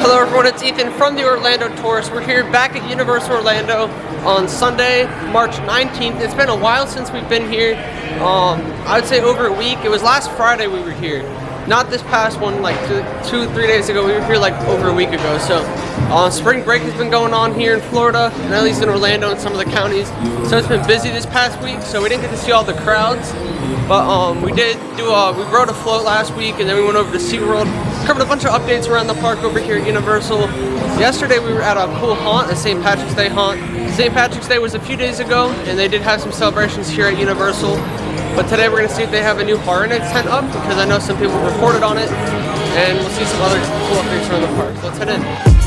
Hello everyone, it's Ethan from the Orlando Tourist. We're here back at Universal Orlando on Sunday, March 19th. It's been a while since we've been here. I would say over a week. It was last Friday we were here. Not this past one, like 2-3 days ago. We were here like over a week ago. So spring break has been going on here in Florida, and at least in Orlando and some of the counties. So it's been busy this past week, so we didn't get to see all the crowds. But we rode a float last week, and then we went over to SeaWorld. Covered a bunch of updates around the park over here at Universal. Yesterday we were at a cool haunt, a St. Patrick's Day haunt. St. Patrick's Day was a few days ago, and they did have some celebrations here at Universal. But today we're going to see if they have a new Horror Nights tent up, because I know some people reported on it, and we'll see some other cool updates around the park. So let's head in.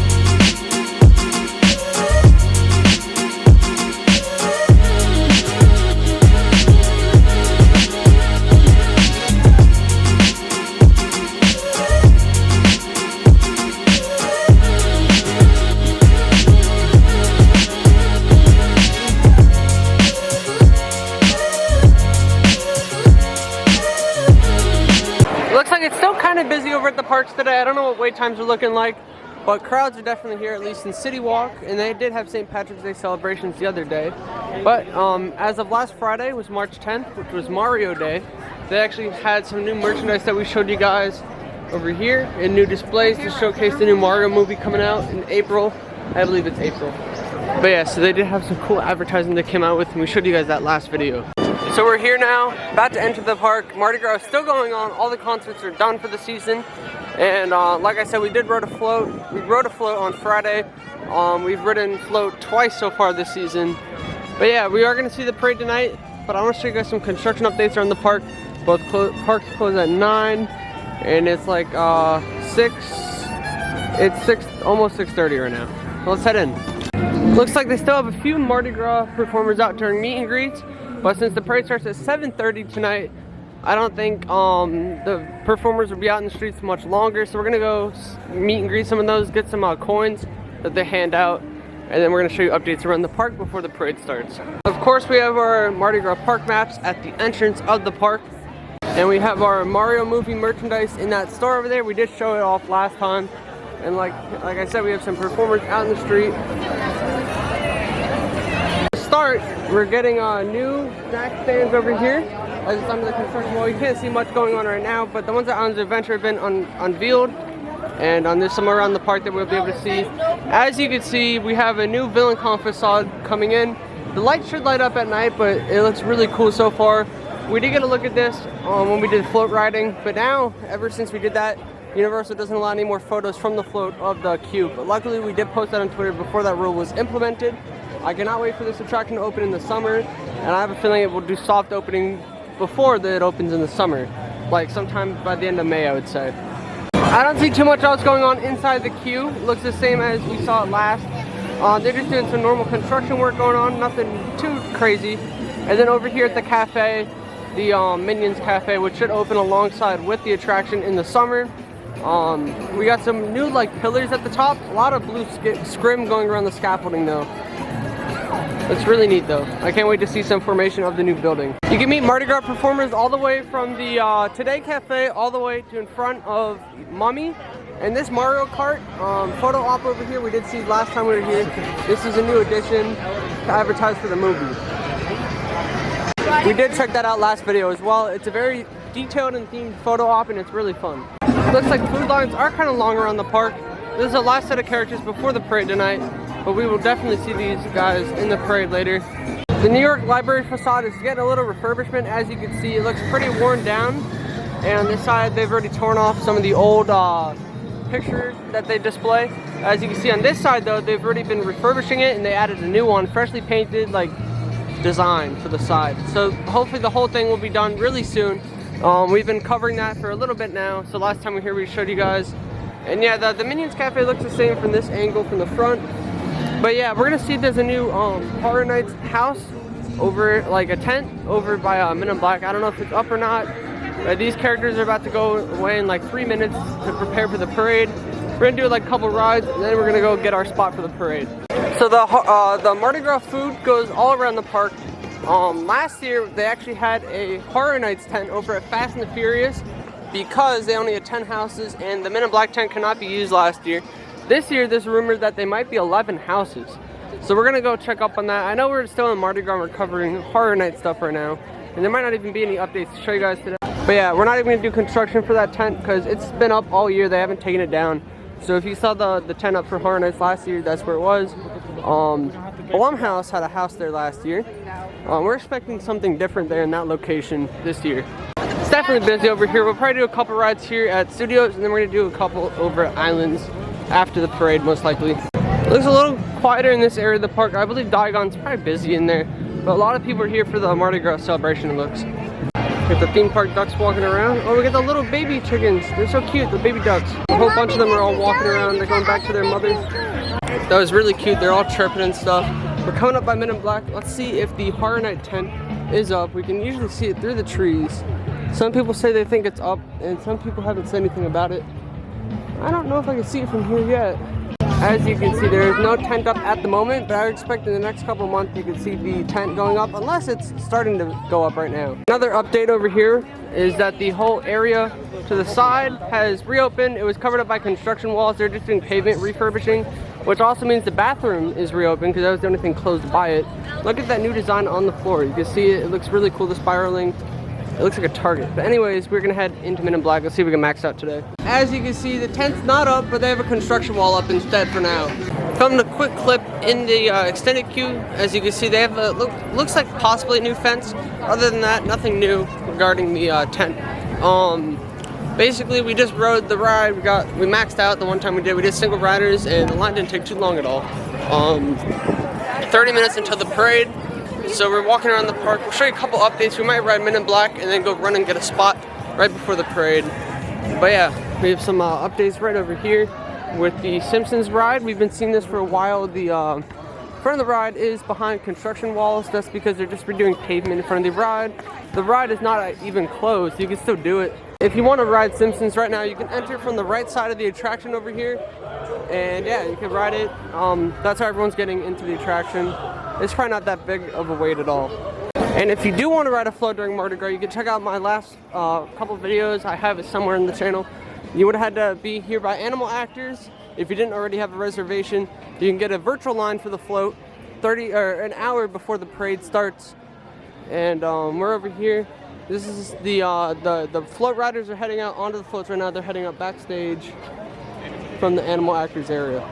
It's still kind of busy over at the parks today. I don't know what wait times are looking like, but crowds are definitely here, at least in City Walk, and they did have St. Patrick's Day celebrations the other day. But as of last Friday was March 10th, which was Mario Day. They actually had some new merchandise that we showed you guys over here, and new displays to showcase the new Mario movie coming out in April. I believe it's April. But yeah, so they did have some cool advertising they came out with, and we showed you guys that last video. So we're here now, about to enter the park. Mardi Gras is still going on. All the concerts are done for the season. And like I said, we rode a float. We rode a float on Friday. We've ridden float twice so far this season. But yeah, we are going to see the parade tonight. But I want to show you guys some construction updates around the park. Both parks close at 9. And it's like 6. It's almost 6:30 right now. So let's head in. Looks like they still have a few Mardi Gras performers out during meet and greets. But since the parade starts at 7:30 tonight, I don't think the performers will be out in the streets much longer. So we're going to go meet and greet some of those, get some coins that they hand out. And then we're going to show you updates around the park before the parade starts. Of course, we have our Mardi Gras park maps at the entrance of the park. And we have our Mario movie merchandise in that store over there. We did show it off last time. And like I said, we have some performers out in the street. Start, we're getting new snack stands over here as some of the construction. Well, you can't see much going on right now, but the ones at Islands of Adventure have been unveiled, and there's some around the park that we'll be able to see. As you can see, we have a new VillainCon facade coming in. The lights should light up at night, but it looks really cool so far. We did get a look at this when we did float riding, but now, ever since we did that, Universal doesn't allow any more photos from the float of the cube. But luckily, we did post that on Twitter before that rule was implemented. I cannot wait for this attraction to open in the summer, and I have a feeling it will do soft opening before it opens in the summer, like sometime by the end of May, I would say. I don't see too much else going on inside the queue. It looks the same as we saw it last. They're just doing some normal construction work going on, nothing too crazy. And then over here at the cafe, the Minions Cafe, which should open alongside with the attraction in the summer. We got some new pillars at the top. A lot of blue scrim going around the scaffolding though. It's really neat though. I can't wait to see some formation of the new building. You can meet Mardi Gras performers all the way from the Today Cafe all the way to in front of Mummy. And this Mario Kart photo op over here, we did see last time we were here. This is a new addition to advertise for the movie. We did check that out last video as well. It's a very detailed and themed photo op, and it's really fun. Looks like food lines are kind of long around the park. This is the last set of characters before the parade tonight, but we will definitely see these guys in the parade later. The New York Library facade is getting a little refurbishment. As you can see, it looks pretty worn down. And on this side, they've already torn off some of the old pictures that they display. As you can see on this side though, they've already been refurbishing it, and they added a new one, freshly painted design for the side. So hopefully the whole thing will be done really soon. We've been covering that for a little bit now. So last time we were here, we showed you guys. And yeah, the Minions Cafe looks the same from this angle from the front. But yeah, we're gonna see there's a new Horror Nights house over, a tent over by Men in Black. I don't know if it's up or not. These characters are about to go away in 3 minutes to prepare for the parade. We're gonna do a couple rides, and then we're gonna go get our spot for the parade. So the Mardi Gras food goes all around the park. Last year they actually had a Horror Nights tent over at Fast and the Furious because they only had 10 houses and the Men in Black tent could not be used last year. This year, there's rumored that they might be 11 houses. So we're gonna go check up on that. I know we're still in Mardi Gras, we're covering Horror Night stuff right now. And there might not even be any updates to show you guys today. But yeah, we're not even gonna do construction for that tent because it's been up all year. They haven't taken it down. So if you saw the tent up for Horror Nights last year, that's where it was. Blumhouse had a house there last year. We're expecting something different there in that location this year. It's definitely busy over here. We'll probably do a couple rides here at Studios, and then we're gonna do a couple over at Islands after the parade, most likely. It looks a little quieter in this area of the park. I believe Diagon's probably busy in there, but a lot of people are here for the Mardi Gras celebration, it looks. Get the theme park ducks walking around. Oh, we got the little baby chickens. They're so cute, the baby ducks. A whole bunch of them are all walking around. They're going back to their mothers. That was really cute. They're all chirping and stuff. We're coming up by Men in Black. Let's see if the Horror Night tent is up. We can usually see it through the trees. Some people say they think it's up, and some people haven't said anything about it. I don't know if I can see it from here yet. As you can see, there is no tent up at the moment, but I would expect in the next couple of months you can see the tent going up, unless it's starting to go up right now. Another update over here is that the whole area to the side has reopened. It was covered up by construction walls. They're just doing pavement refurbishing, which also means the bathroom is reopened because that was the only thing closed by it. Look at that new design on the floor. You can see it. It looks really cool, the spiraling. It looks like a target. But anyways, we're gonna head into Men in Black. Let's see if we can max out today. As you can see, the tent's not up, but they have a construction wall up instead for now. Filmed a quick clip in the extended queue. As you can see, they have a looks like possibly a new fence. Other than that, nothing new regarding the tent. Basically, we just rode the ride. We maxed out the one time we did. We did single riders, and the line didn't take too long at all. 30 minutes until the parade. So we're walking around the park. We'll show you a couple updates. We might ride Men in Black and then go run and get a spot right before the parade. But yeah, we have some updates right over here with the Simpsons ride. We've been seeing this for a while. The front of the ride is behind construction walls. That's because they're just redoing pavement in front of the ride. The ride is not even closed. You can still do it. If you want to ride Simpsons right now, you can enter from the right side of the attraction over here. And yeah, you can ride it. That's how everyone's getting into the attraction. It's probably not that big of a wait at all. And if you do want to ride a float during Mardi Gras, you can check out my last couple videos. I have it somewhere in the channel. You would have had to be here by animal actors. If you didn't already have a reservation, you can get a virtual line for the float an hour before the parade starts. And we're over here. This is the float riders are heading out onto the floats right now. They're heading up backstage from the animal actors area.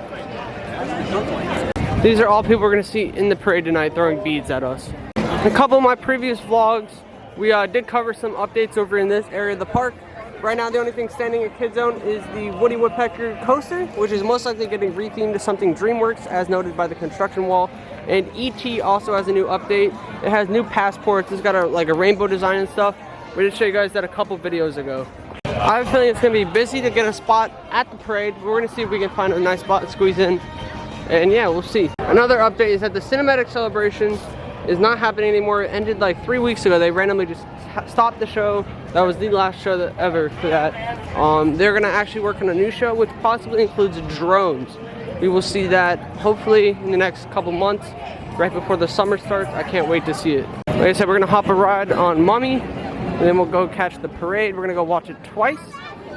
These are all people we're going to see in the parade tonight throwing beads at us. A couple of my previous vlogs, we did cover some updates over in this area of the park. Right now, the only thing standing at Kid Zone is the Woody Woodpecker coaster, which is most likely getting rethemed to something DreamWorks, as noted by the construction wall. And ET also has a new update. It has new passports. It's got a rainbow design and stuff. We did show you guys that a couple videos ago. I have a feeling it's going to be busy to get a spot at the parade. We're going to see if we can find a nice spot to squeeze in. And yeah, we'll see. Another update is that the cinematic celebration is not happening anymore. It ended like 3 weeks ago. They randomly just stopped the show. That was the last show ever for that. They're gonna actually work on a new show, which possibly includes drones. We will see that hopefully in the next couple months, right before the summer starts. I can't wait to see it. Like I said, we're gonna hop a ride on Mummy, and then we'll go catch the parade. We're gonna go watch it twice.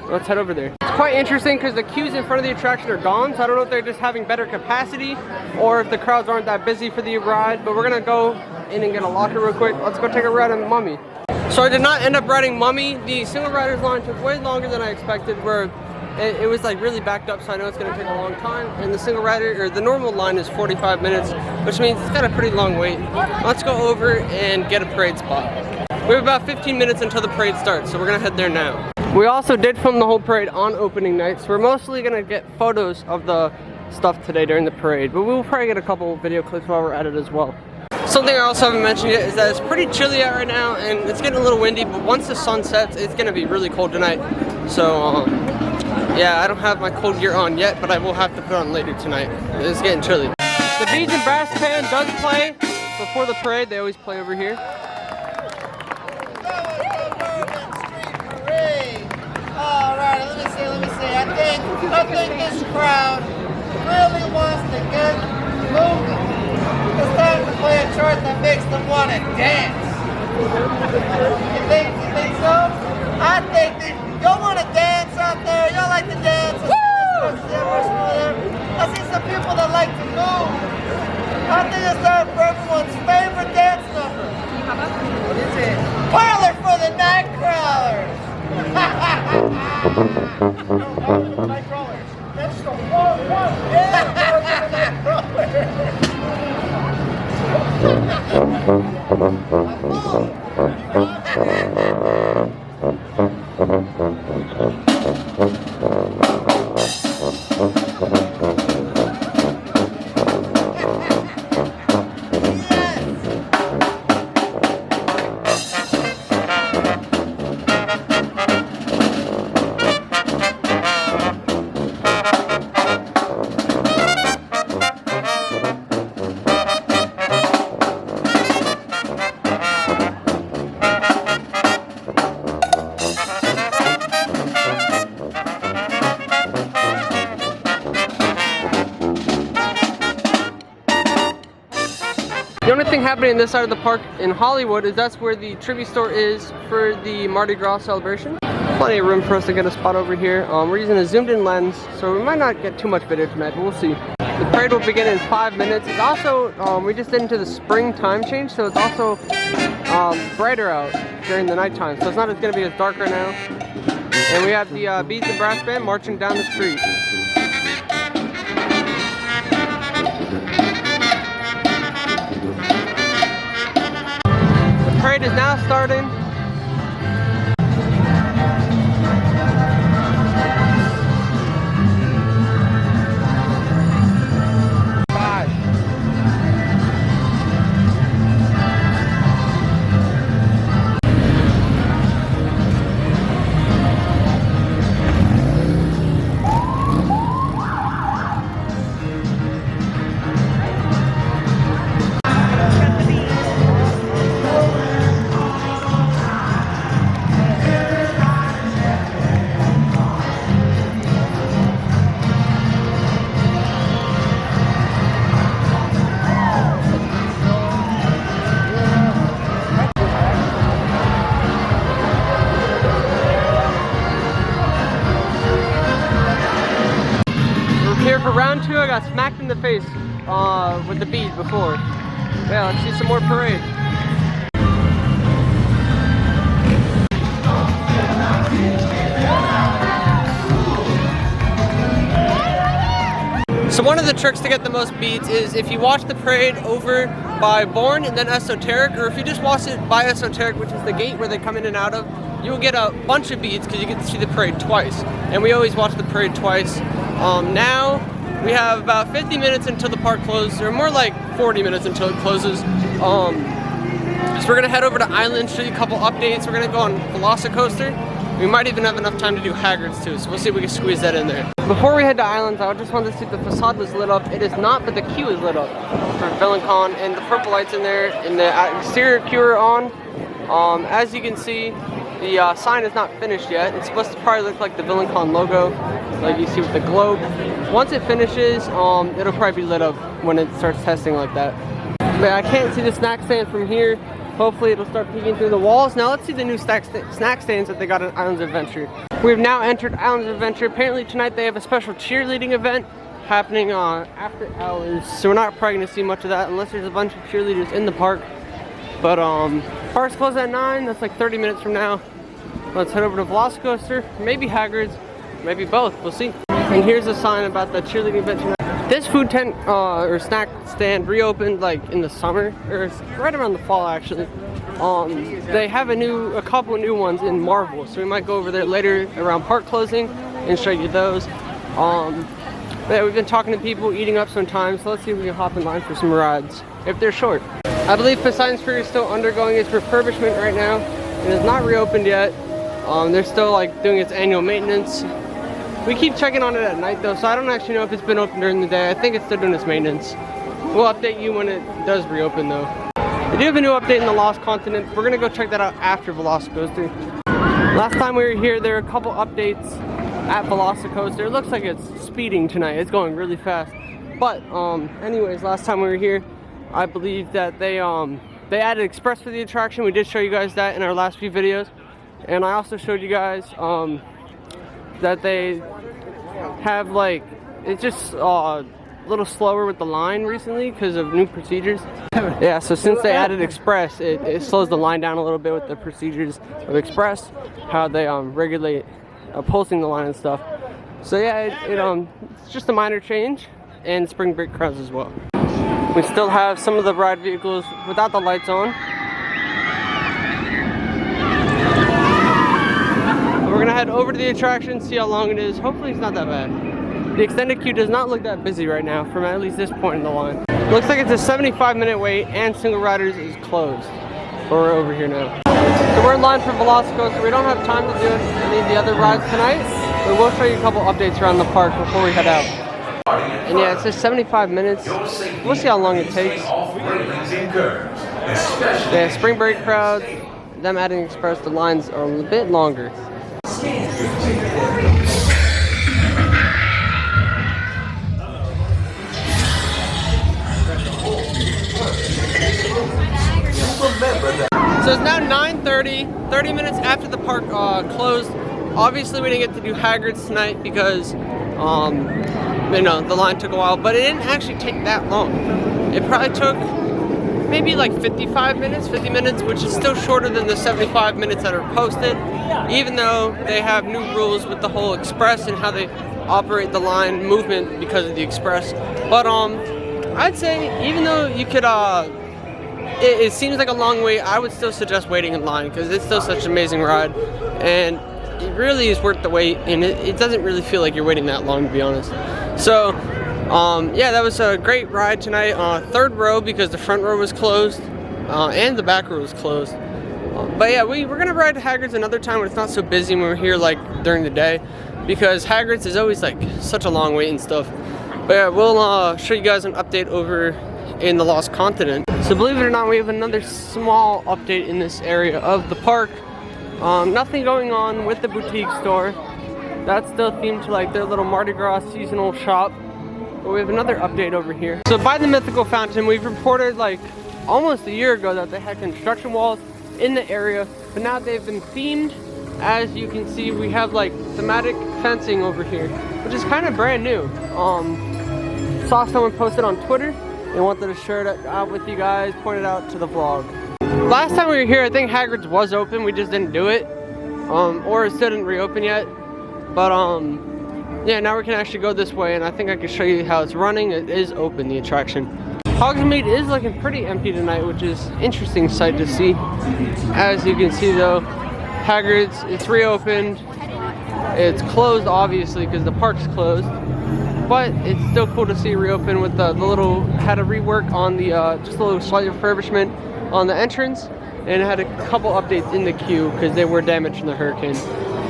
Let's head over there. It's quite interesting because the queues in front of the attraction are gone, so I don't know if they're just having better capacity or if the crowds aren't that busy for the ride, but we're gonna go in and get a locker real quick. Let's go take a ride on Mummy. So I did not end up riding Mummy. The single riders line took way longer than I expected, where it was like really backed up, so I know it's gonna take a long time. And the single rider, or the normal line, is 45 minutes, which means it's got a pretty long wait. Let's go over and get a parade spot. We have about 15 minutes until the parade starts, so we're gonna head there now. We also did film the whole parade on opening night, so we're mostly gonna get photos of the stuff today during the parade, but we'll probably get a couple video clips while we're at it as well. Something I also haven't mentioned yet is that it's pretty chilly out right now, and it's getting a little windy, but once the sun sets, it's gonna be really cold tonight. So, yeah, I don't have my cold gear on yet, but I will have to put on later tonight. It's getting chilly. The Beads and Brass Band does play before the parade. They always play over here. Alright, let me see. I think this crowd really wants to get moving. It's time to play a chart that makes them want to dance. You think so? I think that y'all want to dance out there. Y'all like to dance. Woo! The only thing happening in this side of the park in Hollywood is that's where the trivia store is for the Mardi Gras celebration. Plenty of room for us to get a spot over here. We're using a zoomed in lens, so we might not get too much video tonight, but we'll see. The parade will begin in 5 minutes. It's also, we just did into the spring time change, so it's also brighter out during the nighttime, so it's not going to be as dark right now. And we have the Beads and Brass Band marching down the street. The parade is now starting. Here for round 2, I got smacked in the face with the bead before. Yeah, let's see some more parade. So one of the tricks to get the most beads is if you watch the parade over by Bourne and then Esoteric, or if you just watch it by Esoteric, which is the gate where they come in and out of, you will get a bunch of beads because you get to see the parade twice. And we always watch the parade twice. Now we have about 50 minutes until the park closes, or more like 40 minutes until it closes. So we're gonna head over to Island, show you a couple updates. We're gonna go on VelociCoaster. We might even have enough time to do Hagrid's too, so we'll see if we can squeeze that in there. Before we head to Islands, I just wanted to see if the facade was lit up. It is not, but the queue is lit up for VillainCon, and the purple lights in there, and the exterior queue are on. As you can see, the sign is not finished yet. It's supposed to probably look like the VillainCon logo, like you see with the globe. Once it finishes, it'll probably be lit up when it starts testing like that. But I can't see the snack stand from here. Hopefully it'll start peeking through the walls. Now let's see the new snack stands that they got at Islands Adventure. We've now entered Islands Adventure. Apparently tonight they have a special cheerleading event happening after hours. So we're not probably gonna see much of that unless there's a bunch of cheerleaders in the park. But park's closed at 9, that's like 30 minutes from now. Let's head over to VelociCoaster, maybe Hagrid's, maybe both, we'll see. And here's a sign about the cheerleading event tonight. This food tent or snack stand reopened like in the summer, or right around the fall actually. They have a couple new ones in Marvel, so we might go over there later around park closing and show you those. Yeah, we've been talking to people, eating up some time, so let's see if we can hop in line for some rides, if they're short. I believe Poseidon's Fury is still undergoing its refurbishment right now. It is not reopened yet. They're still like doing its annual maintenance. We keep checking on it at night though, so I don't actually know if it's been open during the day. I think it's still doing its maintenance. We'll update you when it does reopen though. They do have a new update in the Lost Continent. We're gonna go check that out after VelociCoaster. Last time we were here, there were a couple updates at VelociCoaster. It looks like it's speeding tonight. It's going really fast. But anyways, last time we were here, I believe that they added Express for the attraction. We did show you guys that in our last few videos. And I also showed you guys that they have like, it's just a little slower with the line recently because of new procedures. Yeah, so since they added Express, it slows the line down a little bit with the procedures of Express, how they regulate pulsing the line and stuff. So yeah, it's just a minor change, and spring break crowds as well. We still have some of the ride vehicles without the lights on. We're gonna head over to the attraction, see how long it is. Hopefully it's not that bad. The extended queue does not look that busy right now from at least this point in the line. Looks like it's a 75-minute wait, and single riders is closed. But we're over here now. So we're in line for Velocico, so we don't have time to do any of the other rides tonight. But we'll show you a couple updates around the park before we head out. And yeah, it says 75 minutes. We'll see how long it takes. Yeah, spring break crowds, them adding express, the lines are a bit longer. So it's now 9:30, 30 minutes after the park closed. Obviously we didn't get to do Hagrid's tonight because the line took a while, but it didn't actually take that long. It probably took maybe like 50 minutes, which is still shorter than the 75 minutes that are posted, even though they have new rules with the whole express and how they operate the line movement because of the express. But I'd say even though you could it seems like a long wait, I would still suggest waiting in line because it's still such an amazing ride, and it really is worth the wait, and it doesn't really feel like you're waiting that long, to be honest. So yeah, that was a great ride tonight. Third row because the front row was closed and the back row was closed. But yeah, we're gonna ride to Hagrid's another time when it's not so busy, when we're here like during the day, because Hagrid's is always like such a long wait and stuff. But yeah, we'll show you guys an update over in the Lost Continent. So believe it or not, we have another small update in this area of the park. Nothing going on with the boutique store. That's still themed to like their little Mardi Gras seasonal shop. But we have another update over here. So by the Mythical Fountain, we've reported like almost a year ago that they had construction walls in the area, but now they've been themed. As you can see, we have like thematic fencing over here, which is kind of brand new. Saw someone posted on Twitter and wanted to share that out with you guys, pointed out to the vlog. Last time we were here, I think Hagrid's was open, we just didn't do it. Or it still didn't reopen yet. But yeah, now we can actually go this way, and I think I can show you how it's running. It is open, the attraction. Hogsmeade is looking pretty empty tonight, which is an interesting sight to see. As you can see though, Hagrid's, it's reopened. It's closed obviously because the park's closed. But it's still cool to see reopen with the little, had a rework on the, just a little slight refurbishment on the entrance, and it had a couple updates in the queue because they were damaged in the hurricane.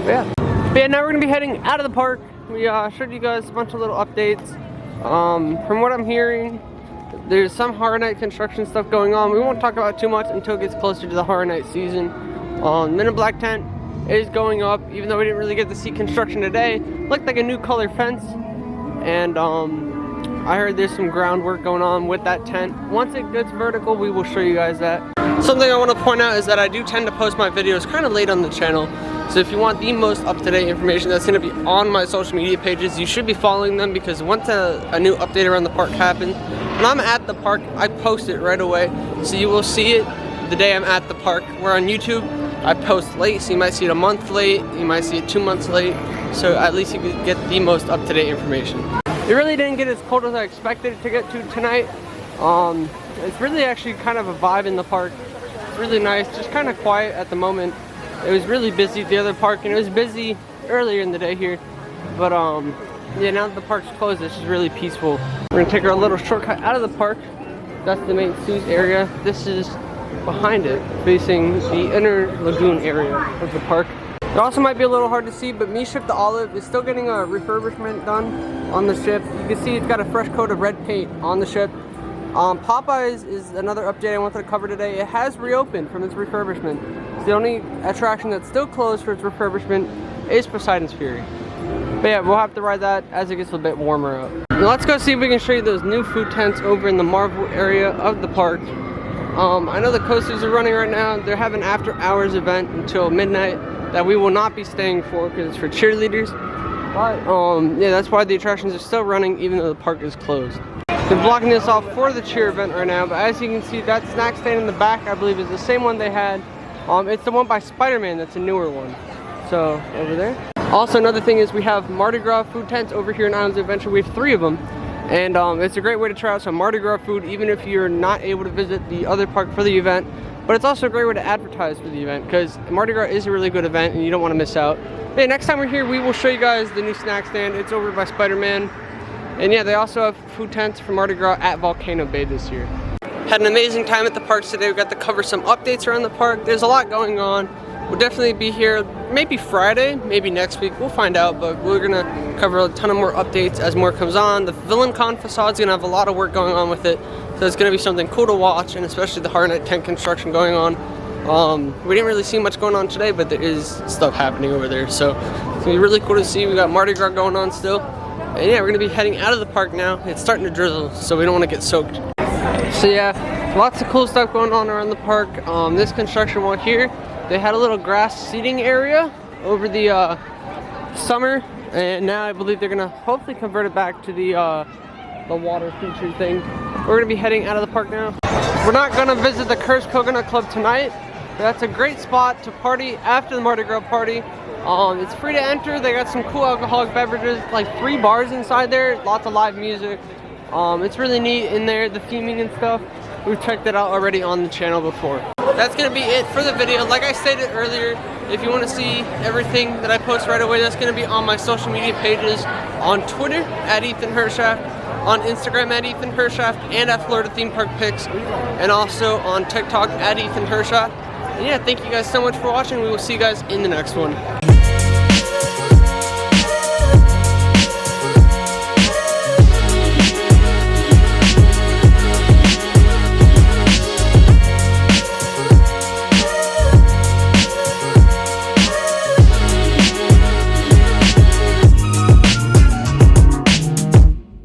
But yeah, now we're gonna be heading out of the park. We showed you guys a bunch of little updates. From what I'm hearing, there's some Horror Night construction stuff going on. We won't talk about too much until it gets closer to the Horror Night season. Men in Black tent is going up, even though we didn't really get to see construction today. Looked like a new color fence. And I heard there's some groundwork going on with that tent. Once it gets vertical, we will show you guys that. Something I want to point out is that I do tend to post my videos kind of late on the channel. So if you want the most up-to-date information that's going to be on my social media pages, you should be following them, because once a new update around the park happens, when I'm at the park, I post it right away. So you will see it the day I'm at the park. Where on YouTube, I post late, so you might see it a month late, you might see it 2 months late. So at least you can get the most up-to-date information. It really didn't get as cold as I expected it to get to tonight. It's really actually kind of a vibe in the park. It's really nice, just kind of quiet at the moment. It was really busy at the other park, and it was busy earlier in the day here. But yeah, now that the park's closed, it's just really peaceful. We're gonna take our little shortcut out of the park. That's the main Sue's area. This is behind it, facing the inner lagoon area of the park. It also might be a little hard to see, but Me Ship the Olive is still getting a refurbishment done on the ship. You can see it's got a fresh coat of red paint on the ship. Popeyes is another update I wanted to cover today. It has reopened from its refurbishment. The only attraction that's still closed for its refurbishment is Poseidon's Fury. But yeah, we'll have to ride that as it gets a bit warmer out. Now let's go see if we can show you those new food tents over in the Marvel area of the park. I know the coasters are running right now. They're having an after hours event until midnight that we will not be staying for because it's for cheerleaders. But yeah, that's why the attractions are still running even though the park is closed. They're blocking this off for the cheer event right now, but as you can see, that snack stand in the back, I believe, is the same one they had. It's the one by Spider-Man that's a newer one. So over there. Also, another thing is we have Mardi Gras food tents over here in Islands of Adventure. We have 3 of them. And it's a great way to try out some Mardi Gras food, even if you're not able to visit the other park for the event. But it's also a great way to advertise for the event, because Mardi Gras is a really good event and you don't want to miss out. Hey, next time we're here, we will show you guys the new snack stand. It's over by Spider-Man. And yeah, they also have food tents for Mardi Gras at Volcano Bay this year. Had an amazing time at the parks today. We got to cover some updates around the park. There's a lot going on. We'll definitely be here maybe Friday, maybe next week. We'll find out, but we're gonna cover a ton of more updates as more comes on. The VillainCon facade's gonna have a lot of work going on with it, so it's gonna be something cool to watch, and especially the Hard Night tent construction going on. We didn't really see much going on today, but there is stuff happening over there, so it's gonna be really cool to see. We got Mardi Gras going on still. And yeah, we're gonna be heading out of the park now. It's starting to drizzle, so we don't wanna get soaked. So yeah, lots of cool stuff going on around the park. This construction wall here, they had a little grass seating area over the summer, and now I believe they're gonna hopefully convert it back to the water feature thing. We're gonna be heading out of the park now. We're not gonna visit the Cursed Coconut Club tonight. That's a great spot to party after the Mardi Gras party. It's free to enter. They got some cool alcoholic beverages, like 3 bars inside there, lots of live music. It's really neat in there, the theming and stuff. We've checked it out already on the channel before. That's gonna be it for the video. Like I stated earlier, if you want to see everything that I post right away, that's gonna be on my social media pages, on Twitter at Ethan Hershaft, on Instagram at Ethan Hershaft, and at Florida Theme Park Pics, and also on TikTok at Ethan Hershaft. And yeah, thank you guys so much for watching. We will see you guys in the next one.